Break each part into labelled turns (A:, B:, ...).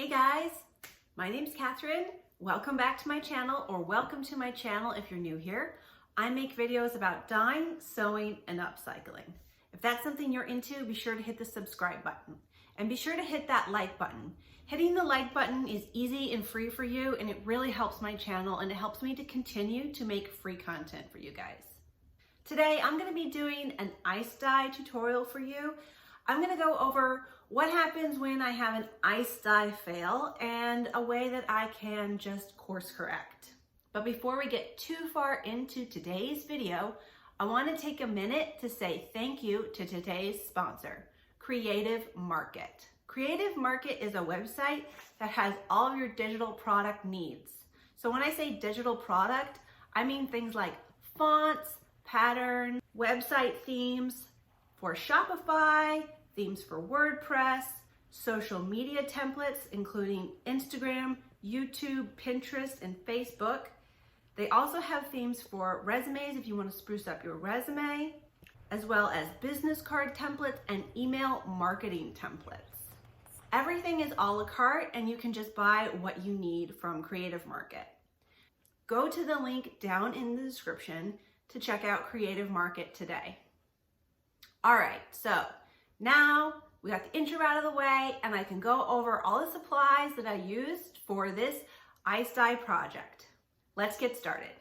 A: Hey guys, my name's Catherine. Welcome back to my channel, or welcome to my channel if you're new here. I make videos about dyeing, sewing, and upcycling. If that's something you're into, be sure to hit the subscribe button and be sure to hit that like button. Hitting the like button is easy and free for you, and it really helps my channel and it helps me to continue to make free content for you guys. Today, I'm going to be doing an ice dye tutorial for you. I'm going to go over what happens when I have an ice dye fail and a way that I can just course correct. But before we get too far into today's video, I want to take a minute to say thank you to today's sponsor, Creative Market. Creative Market is a website that has all of your digital product needs. So when I say digital product, I mean things like fonts, patterns, website themes for Shopify, themes for WordPress, social media templates, including Instagram, YouTube, Pinterest, and Facebook. They also have themes for resumes if you want to spruce up your resume, as well as business card templates and email marketing templates. Everything is a la carte, and you can just buy what you need from Creative Market. Go to the link down in the description to check out Creative Market today. All right, so now we got the intro out of the way, and I can go over all the supplies that I used for this ice dye project. Let's get started.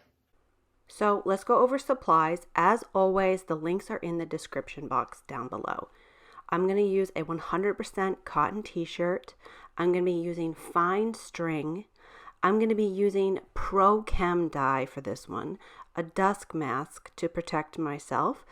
B: So let's go over supplies. As always, the links are in the description box down below. I'm going to use a 100% cotton t-shirt. I'm going to be using fine string. I'm going to be using Pro Chem dye for this one, a dust mask to protect myself,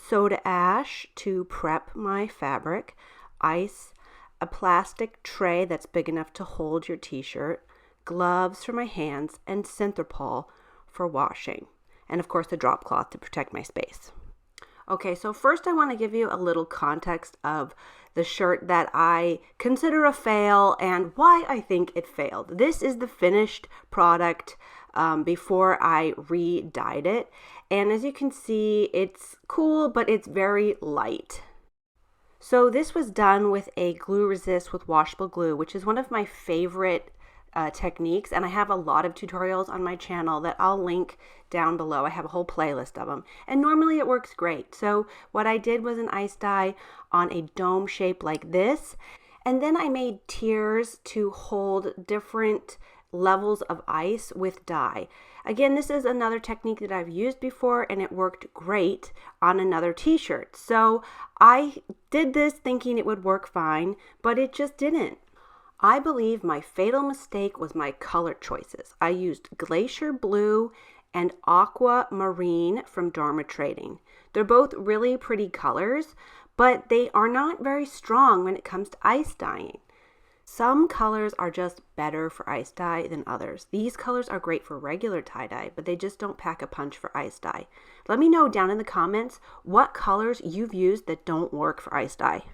B: soda ash to prep my fabric, ice, a plastic tray that's big enough to hold your t-shirt, gloves for my hands, and Synthropol for washing, and of course a drop cloth to protect my space. Okay, so first I want to give you a little context of the shirt that I consider a fail and why I think it failed. This is the finished product before I re-dyed it. And as you can see, it's cool, but it's very light. So this was done with a glue resist with washable glue, which is one of my favorite techniques. And I have a lot of tutorials on my channel that I'll link down below. I have a whole playlist of them. And normally it works great. So what I did was an ice dye on a dome shape like this. And then I made tiers to hold different levels of ice with dye. Again, this is another technique that I've used before, and it worked great on another t-shirt. So I did this thinking it would work fine, but it just didn't. I believe my fatal mistake was my color choices. I used Glacier Blue and Aqua Marine from Dharma Trading. They're both really pretty colors, but they are not very strong when it comes to ice dyeing. Some colors are just better for ice dye than others. These colors are great for regular tie-dye, but they just don't pack a punch for ice dye. Let me know down in the comments what colors you've used that don't work for ice dye.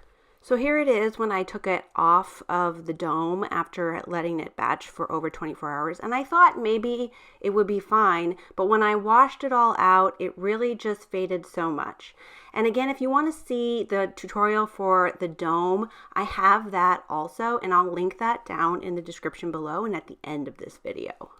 B: So here it is when I took it off of the dome after letting it batch for over 24 hours. And I thought maybe it would be fine, but when I washed it all out, it really just faded so much. And again, if you want to see the tutorial for the dome, I have that also, and I'll link that down in the description below and at the end of this video.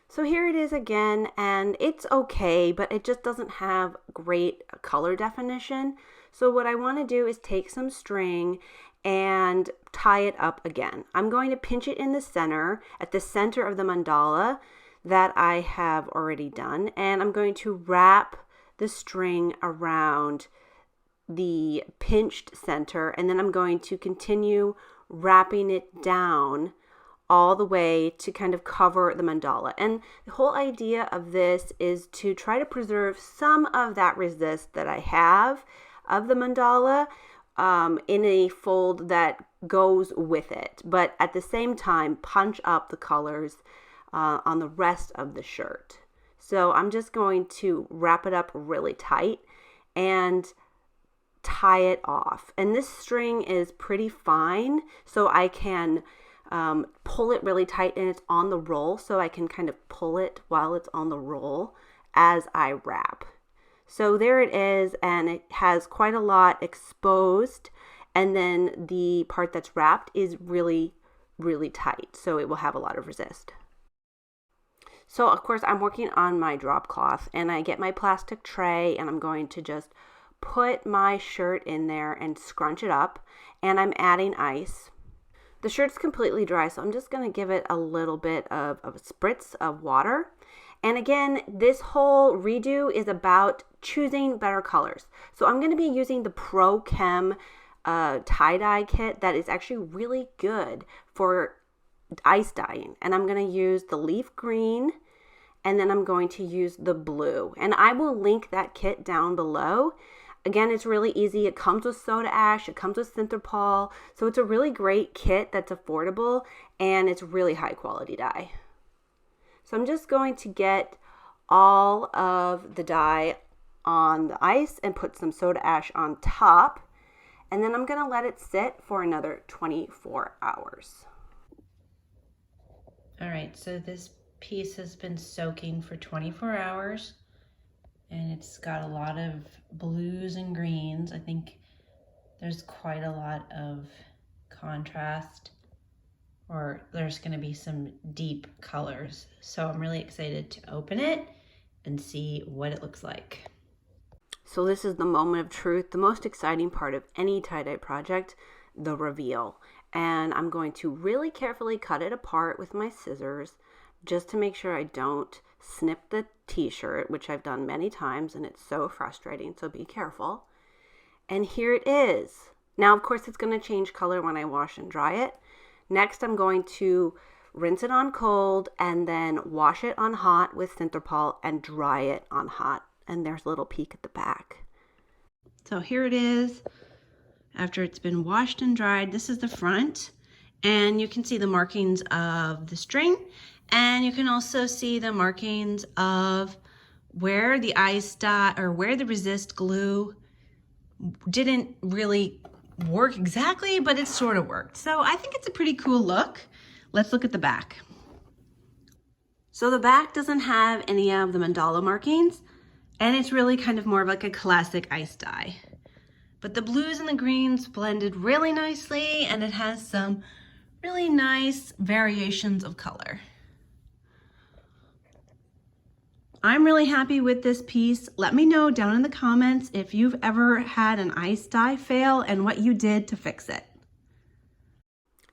B: So here it is again, and it's okay, but it just doesn't have great color definition. So what I want to do is take some string and tie it up again. I'm going to pinch it in the center, at the center of the mandala that I have already done, and I'm going to wrap the string around the pinched center, and then I'm going to continue wrapping it down all the way to kind of cover the mandala. And the whole idea of this is to try to preserve some of that resist that I have of the mandala in a fold that goes with it, but at the same time punch up the colors on the rest of the shirt. So I'm just going to wrap it up really tight and tie it off. And this string is pretty fine, so I can pull it really tight, and it's on the roll, so I can kind of pull it while it's on the roll as I wrap. So there it is, and it has quite a lot exposed, And then the part that's wrapped is really, really tight, so it will have a lot of resist. So of course I'm working on my drop cloth, and I get my plastic tray and I'm going to just put my shirt in there and scrunch it up, and I'm adding ice. The shirt's completely dry, so I'm just going to give it a little bit of a spritz of water. And again, this whole redo is about choosing better colors. So I'm going to be using the Pro Chem tie-dye kit that is actually really good for ice dyeing. And I'm going to use the leaf green, and then I'm going to use the blue. And I will link that kit down below. Again, it's really easy. It comes with soda ash, it comes with synthropol. So it's a really great kit that's affordable, and it's really high quality dye. So I'm just going to get all of the dye on the ice and put some soda ash on top. And then I'm going to let it sit for another 24 hours.
A: All right, so this piece has been soaking for 24 hours. And it's got a lot of blues and greens. I think there's quite a lot of contrast, or there's going to be some deep colors. So I'm really excited to open it and see what it looks like.
B: So this is the moment of truth, the most exciting part of any tie-dye project, the reveal. And I'm going to really carefully cut it apart with my scissors just to make sure I don't snip the t-shirt, which I've done many times, and it's so frustrating, so be careful. And here it is. Now, of course, it's going to change color when I wash and dry it. Next, I'm going to rinse it on cold and then wash it on hot with synthropol and dry it on hot. And there's a little peek at the back. So here it is after it's been washed and dried. This is the front, and you can see the markings of the string. And you can also see the markings of where the ice dye or where the resist glue didn't really work exactly, but it sort of worked. So I think it's a pretty cool look. Let's look at the back. So the back doesn't have any of the mandala markings, and it's really kind of more of like a classic ice dye. But the blues and the greens blended really nicely, and it has some really nice variations of color. I'm really happy with this piece. Let me know down in the comments if you've ever had an ice dye fail and what you did to fix it.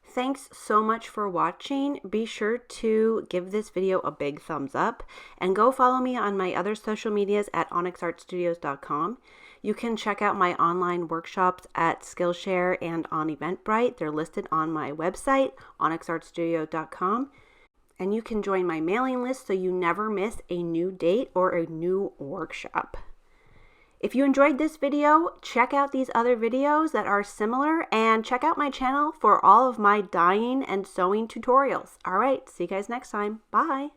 B: Thanks so much for watching. Be sure to give this video a big thumbs up and go follow me on my other social medias at onyxartstudios.com. You can check out my online workshops at Skillshare and on Eventbrite. They're listed on my website, onyxartstudios.com. And you can join my mailing list so you never miss a new date or a new workshop. If you enjoyed this video, check out these other videos that are similar, and check out my channel for all of my dyeing and sewing tutorials. All right, see you guys next time. Bye.